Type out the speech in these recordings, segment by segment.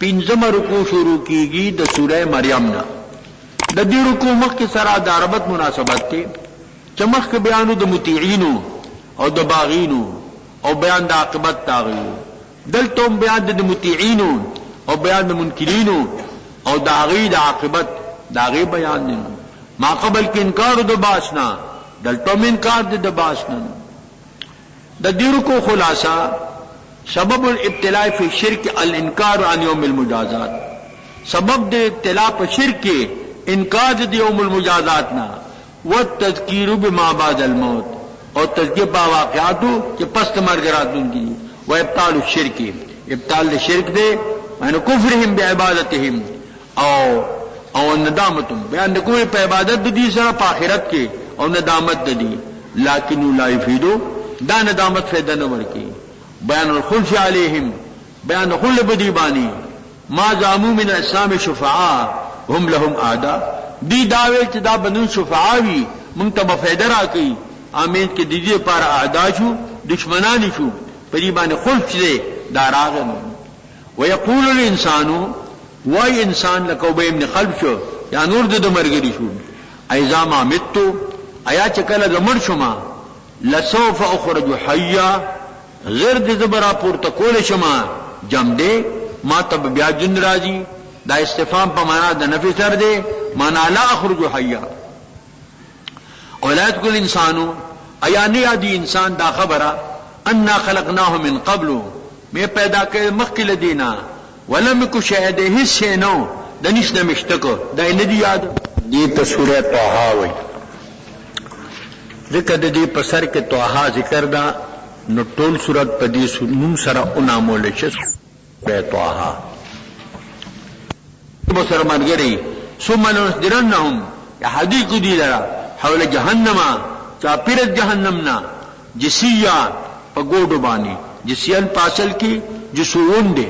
پنځم رکوع شروع کیږي د سوره مریم نه. د دې رکوع مخکې سره د عربت مناسبت ته چې مخکې بیانو د مطیعینو او د باغینو او بیان د عاقبت تاغیو، دلته بیان د مطیعینو او بیان د منکرینو او د هغې د عاقبت د هغې بیان دی. ما قبل کې انکار د باسنا، دلته انکار د باسنا. د دې رکوع خلاصہ سبب الابتلاء فی الشرک الانکار عن یوم المجازات، سبب د ابتلاء په شرک کې انکار د یوم المجازات نه، والتذکیر بما بعد الموت، اور تذکیر په واقعاتو چې پس د مرګ راتلونکي، و ابطال الشرک، ابطال د شرک دی ان کفرهم بعبادتهم او ندامتهم، بیان د کوی په عبادت د دې سره په آخرت کې او ندامت د دې، لکن لا یفیدو دا ندامت فائدہ نه ورکي. بیان الخلف علیہم، بیان خل بدی بانی، ما زعموا من الاسلام شفعاء هم لهم اعداء، دی دعوی چې دا بنو شفعاوی مونږ ته فائدہ راکړي، امین کې د دې پر اعداء شو، دشمنان شو، په دې باندې خلف دې دا راغلو. ويقول الانسان، وای انسان لکه وبې ابن خلف شو یا نور د مرګري شو، ایذا ما متو، ایا چې کله زمړ شوما، لسوف اخرج حیا، غیر د زبرا پورته کول شما جم دے، ما تب بیا جن راضی، دا استفهام په معنا د نفی سره دی، معنا لا اخرج حیا. اولاد کل انسانو، ایا نه یادی انسان دا خبره، انا خلقناه من قبل، میں پیدا کړ مخکې لدینا، ولم کو شاهد هیڅ شی نو د نشنه مشتکو، دا نه دی یاد. دې په سوره طه وای، ذکر دې په سر کې طه ذکر دا، نو ټول صورت په دې نوم سره اونامول شي په طه. بصر مرګري ثم لنحضرنهم، یا حدیث دی لرا حول جهنم، چا پیرت جهنمنا، جسیا په ګوډو باندې، جسیل پاسل کې جسوون دي،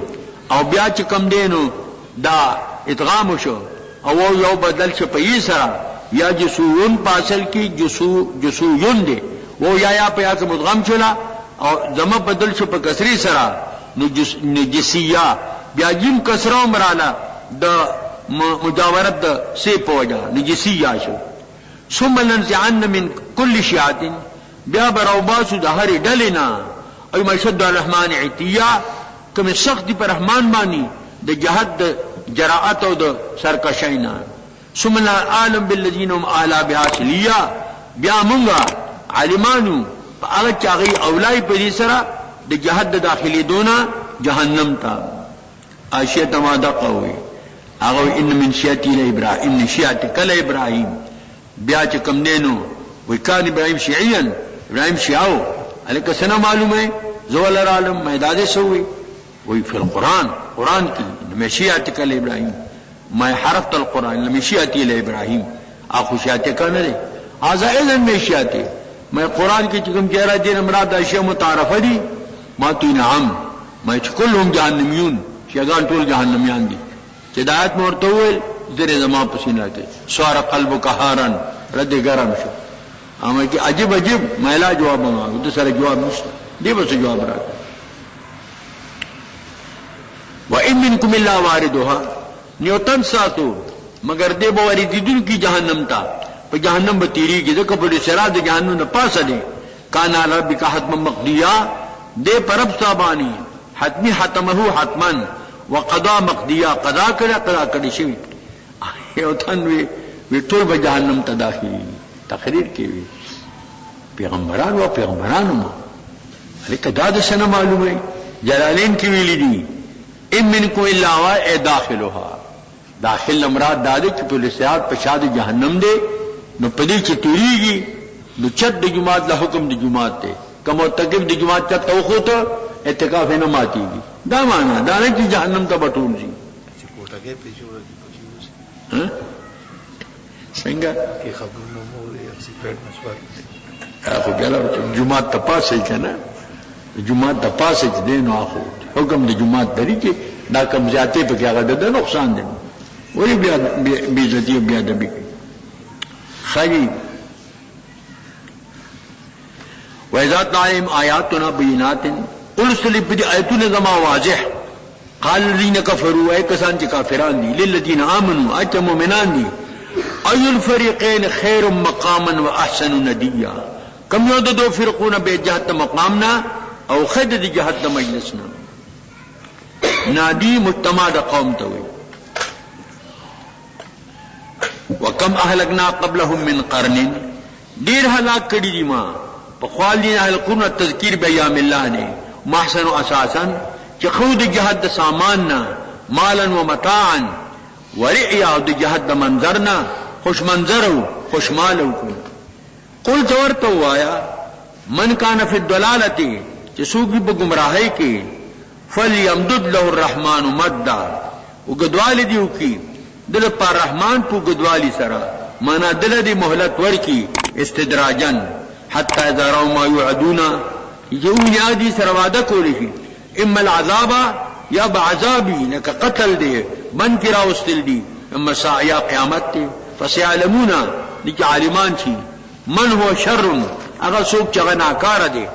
او بیا چې کم دینو دا ادغام شو او یو بدل شو په یې سره، یا جسوون پاسل کې جسوون دي، و یا په یا کې مدغم شولا او زمه بدل شو په کسری سره، نجسیه بیا جیم کسره مراله د مجاورت د سی پوجا نجسیه شو. ثم لنزعن من كل شیعه، بیا بروباسو د هر ډلینا، او مشد الرحمن عتیا، کوم سخت پر رحمان مانی د جهاد د جراءت او د سرکشینا. ثم العالم بالذین هم اعلی بحاصلیا، بیا مونږه عالمانو هغه چاغي اولای په دې سره د جهاد د داخلي دونه جهنم تا. عائشہ تماده قوي هغه ان من شیعتی ابراهیم، ان شیعت کله ابراهیم، بیا چې کم دینو وی کان ابراهیم شیعیا، ابراهیم شیعو الکه سنه معلومه زول العالم میداد سوی، وی فی القرآن، قرآن کی میں شیعت کله ابراهیم، میں حرفت القرآن لم شیعتی ابراهیم، اخو شیعت کنه دے هذا اذن میں شیعت، میں قرآن کی چکم کہہ رہا دین مراد اشیاء متعارفه دي، ما تو نعم، ما كلهم جهنميون، شیعان ټول جهنميان دي. هدایت مرته ویل زره زما پسینه کې سوار قلبک هارن، رد ګرم شو، اما کې عجیب عجیب مایلا جواب ما د سره جواب نشته، دی به جواب راکړي. وان منکم الا واردها، نیوتن ساتو مگر دې به وریدون کی جهنم تا، په جهنم به تیریږي، ځکه په سرا د جهنم نه پاسه دي. کان ربک حتما مقضیا، دې پرب صابانی حتمی حتمه حتما، وقضا مقضیا، قضا کړه شي. یو تن وی ټول به جهنم ته داخلي، تقریر کوي پیغمبرانو ما لکه دا د سنه معلومه، جلالین کې ویلي دي ان منکم الا وا داخلها، داخل مراد دا چې په لسیات په شاد جهنم دی، نو پدې چې تیریږي، نو چت د جماعت له حکم د جماعت ته، کوم تکلیف د جماعت ته توخوته اعتکاف نه ماتيږي، دا معنا دا نه چې جهنم ته بټول شي. کوټه کې پیښو ها څنګه کې خبرونه مو یې سیکرټ مسوار اخو ګلو جماعت ته پاسه کنه، جماعت ته پاسه دې نو اخو حکم د جماعت لري کې دا کم زیاتې په کې هغه د نقصان دي، وی بیا بیزتی بیا دبی خیلی. وَإِذَا تَعْلِمْ آیاتنا بینات، ارسل بدی آیتون زما واضح قال الذين كفروا اي کسان چې کافران دي للذین آمنوا اچ مؤمنان دي ای الفریقین خیر مقاما واحسن ندیا کم یو د دو فرقونه به جهت مقامنا او خد د جهت مجلسنا نادی مجتمع د قوم ته وي وکم اهلکنا قبلهم من قرن ډیر هلاک کړي دي ما په خپل دین اهل قرن تذکیر بیام الله نه محسن اساسا چې خود جهاد د سامان نه مالا و متاعا ورعیا د جهاد د منظر نه خوش منظر او خوش مال او قل ورته وایا من کان فی الضلاله چې سوګي په گمراهۍ کې فلیمدد له الرحمن مدا وګدوال دیو کی دل پر رحمان په گدوالی سره معنا دل دی مهلت ورکی استدراجن حتی اذا راو ما يعدون یو یادی سره وعده کولی شي اما العذاب یا بعذابی لك قتل دی من کرا واستل دی اما ساعیا قیامت دی فسيعلمون لك عالمان شي من هو شر اگر سوک چغه ناکار دی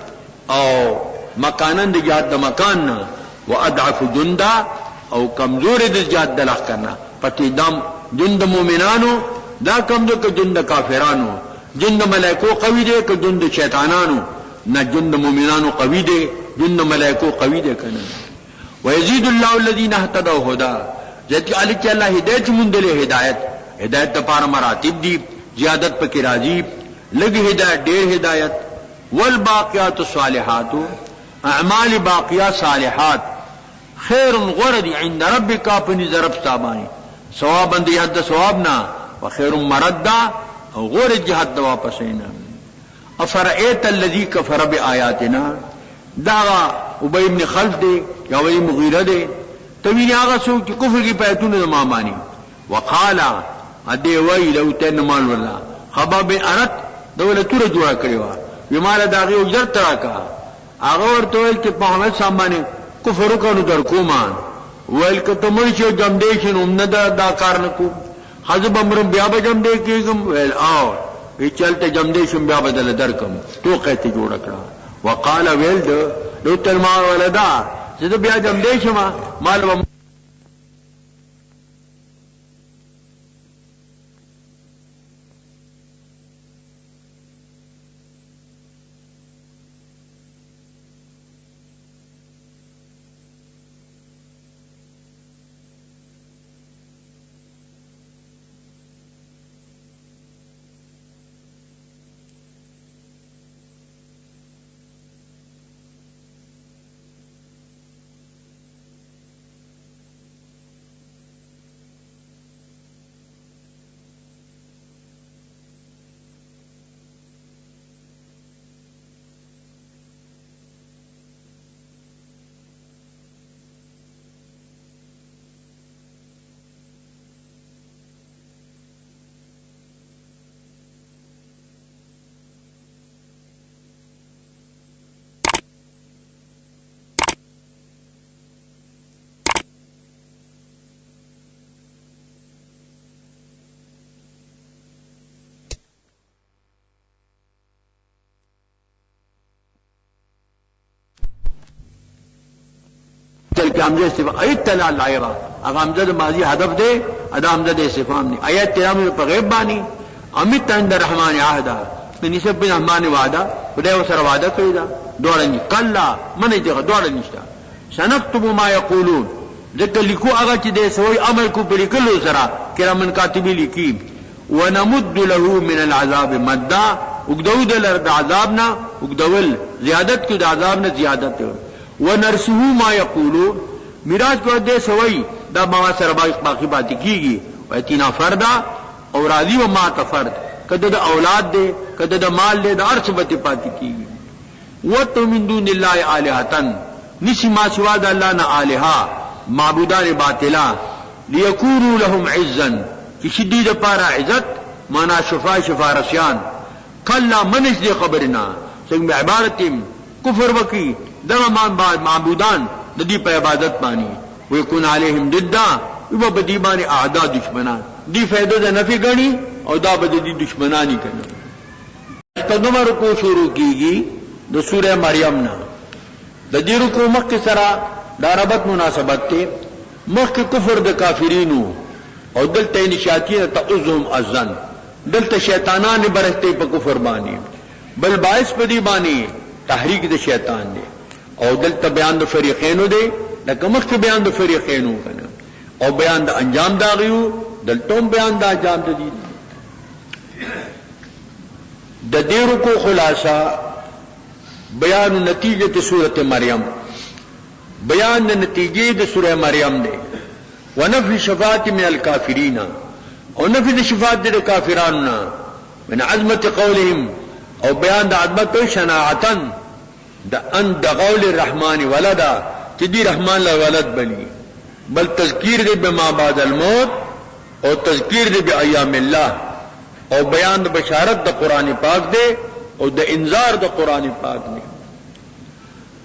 او مکانن دی جهاد د مکان نه وادعف جندا او کمزور دی جهاد د لخ کرنا پتی دم جند مومنانو دا کمزور که جند کافرانو جند ملائکو قوی دی که جند شیطانانو نہ جند مومنانو قوی دے جند ملائکو قوی دے کنا ویزید اللہ الذین اهتدوا هدى ذات علی کہ اللہ ہدایت مندل ہدایت تپار مراتب دی زیادت پکی راضی لگی ہدایت دیر ہدایت والباقیات الصالحات اعمال باقیات صالحات خیر غرد عند ربک اپنی ضرب صابانی ثوابا دی حد ثوابنا وخیر مردا او غرد جہد واپس اینا افرأیت الذی کفر بآیاتنا داغا ابی ابن خلف دے یا ابی مغیرہ دے توینی آغا سو کی کفر کی پیتون ما مانی وقالا ادے وی لو تین مال واللہ خبا بن ارت دولتور جوڑا کریوا بیمار داغی اجر تراکا آغا ورطویل کہ محمد سامانے کفرو کنو در کومان ویل کہ تمرشو جمدیشن امنا دا کارنکو حضب امرم بیابا جمدیشن ویل آو وی چلتے جمدیشم بیا بدل درکم تو قیتی جوڑا کرا وقال ویل دو تلمار ولدا زدو بیا جمدیشم مال و کہ حمزہ استفام ایت تلا العیرہ اگر حمزہ ماضی حذف دے ادا حمزہ استفام نہیں آیت 13 میں غیب بانی امیت عند الرحمن عہدا نسب بن رحمان وعدہ خدای وسره وعده کړی دا دوړنی کلا منې دغه دوړ نشته سنكتب ما یقولون ذکر لیکو هغه چې دې سوی عمل کو پرې کلو سره کرامن کاتبی لیکي ونمد له من العذاب مدا وګدود له عذابنا وګدول زیادت کو د عذاب نه زیادت ونرسه ما یقولون میراث کو دې سوی دا ما سره باقی باتی کیږي واتینا فردا او راضی و ما تفرد کده د اولاد دے کده د مال دے د ارث بتی پاتی کیږي وت من دون الله الہتن نسی ما سوا د الله نه الہ معبودان باطلا ليكونوا لهم عزا کی شدید پارا عزت معنا شفا رسیان کلا منش دی خبرنا څنګه عبارتیم کفر وکي دغه مان بعد معبودان د دې په عبادت باندې ويكون عليهم ضدا یو بدی باندې اعداء دشمنان دی فائدہ د نفی غنی او دا به دي دشمنانی کوي قدم رکو شروع کیږي د سوره مریم نه د دې رکو مخ سره دا ربط مناسبت ته مخک کفر د کافرینو او دلته نشاتین تعذهم الظن دلته شیطانان برسته په کفر باندې بل باعث پدی باندې تحریک د شیطان دی او دلته بیان د فریقینو دی لکه مخک بیان د فریقینو کنه او بیان د انجام داغیو دلته بیان د انجام د دي د دې رکو خلاصہ بیان نتیجه سورۃ مریم بیان نتیجه د سورۃ مریم دی ونفي شفاعت من الكافرین او نفي شفاعت د کافرانو من عظمت قولهم او بیان د عظمت او شناعتن د ان د قول الرحمن ولدا چې دی رحمان له ولد بلی بل تذکیر دی بما بعد الموت او تذکیر دی بایام الله او بیان د بشارت د قران پاک دی او د انذار د قران پاک دی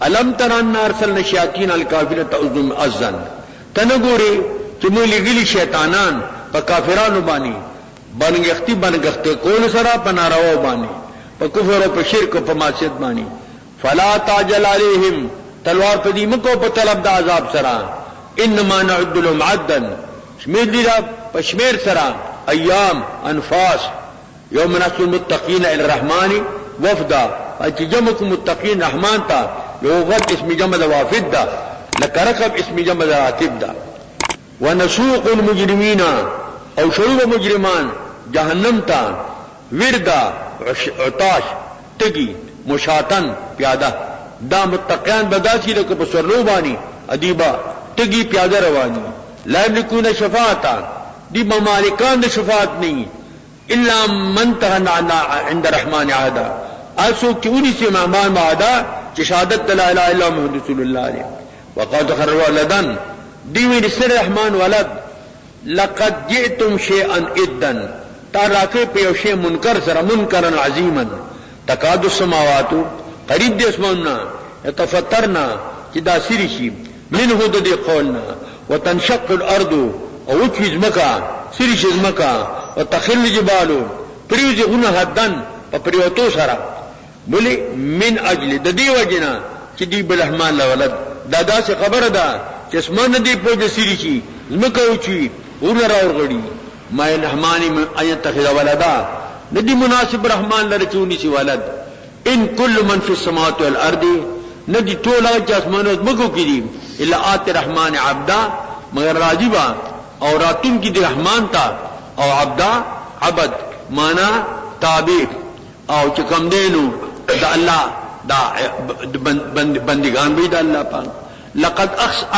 الم تر ان ارسلنا شیاطین الکافرین تعذم الظن تنګوري چې موږ لګلی شیطانان په کافرانو باندې بنګختی کول سره په ناروا باندې په کفر او په شرک او په معصیت باندې فلا تعجل علیهم تلوار په دې مکو په طلب د عذاب سره انما نعد لهم عدا شمیر دي په شمیر سره ایام انفاس یوم نحشر المتقین الى الرحمن وفدا چې جمعکم متقین رحمان تا لغت اسم جمع د وافد دا لکرکب اسم جمع د راتب دا ونسوق المجرمین او شروع مجرمان جهنم تا وردا عطاش تگی مشاتن پیاده دا متقیان بداسی لکه په سرلو باندې ادیبا تگی پیاده روانی لا یملکون شفاعتا دی مالکان د شفاعت نه الا من تهنا عند الرحمن عهدا اسو کیونی سے مهمان معدا چې شهادت لا اله الا محمد رسول الله علیه وقد خر ولدن دی وی سر رحمان ولد لقد جئتم شيئا ادا تراکه په شی منکر سره منکرن عظیما تکاد السماوات قریب د اسماننا يتفطرنا چې دا سری شي منه د دې قولنا وتنشق الارض او چیز مکا سری شي مکا وتخل جبال پریوز غنه حدن په پریوتو سره بولی من اجل د دې وجنا چې دی برحمان ولد دا څه خبره ده چې اسمان دې په سری شي مکا او چی ورغړ اورغړي ما الرحمن ان تخذ ولدا ندی مناسب رحمان لره چونی سی ولد ان كل من في السماوات والارض ندی ټول هغه اسمانات مکو کړي الا ات الرحمن عبدا مگر راجبا او راتون کی دی رحمان تا او عبدا عبد معنا تابع او چې کوم دینو د الله دا بندگان به د الله پاک لقد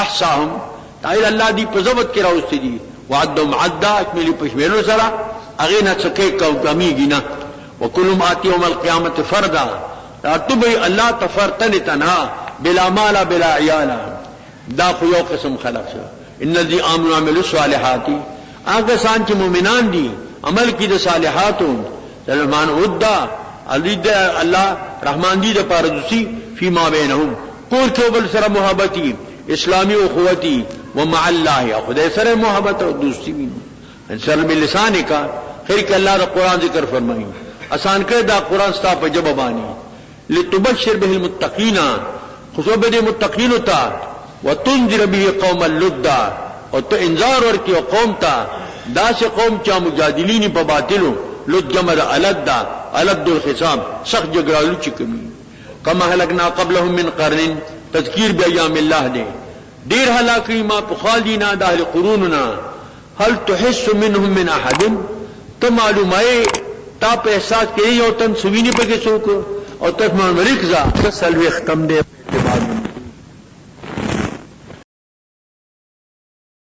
احصاهم تعالی الله دی په ضبط کې راوستي دي وعدهم عدا اكمل پښمنو سره اغه نه څکه کو کمیږي نه وکلم اتي يوم القيامه فردا راتبي الله تفرتن تنها بلا مال بلا عيال دا خو یو قسم خلق شو ان الذي امنوا وعملوا الصالحات هغه سان چې مؤمنان دي عمل کړي د صالحاتو سلمان ودا الید الله رحمان دی د پاردوسی فيما بينهم کور کې بل سره محبتي اسلامی اخوتی ومع الله خدای سره محبت او دوستی وي انسان بلسان کا خیر ک الله د قران ذکر فرمایي آسان کړه دا قران ستا په جبه باندې لتبشر به المتقین خصوصا به متقین تا وتنذر به قوم اللدا او ته انذار ورکی قوم تا دا سه قوم چې مجادلین په باطلو لد جمع الدا الد الخصام سخت جګړالو چې کوي کما هلکنا قبلهم من قرن تذکیر بیام الله دے دیر هلاکی ما پخالدینا د اهل قروننا هل تحس منهم من احد تو معلومه تا په احساس کې یو تن سوینه پکې څوک او تاسو مې ورکزا سلوي ختم دے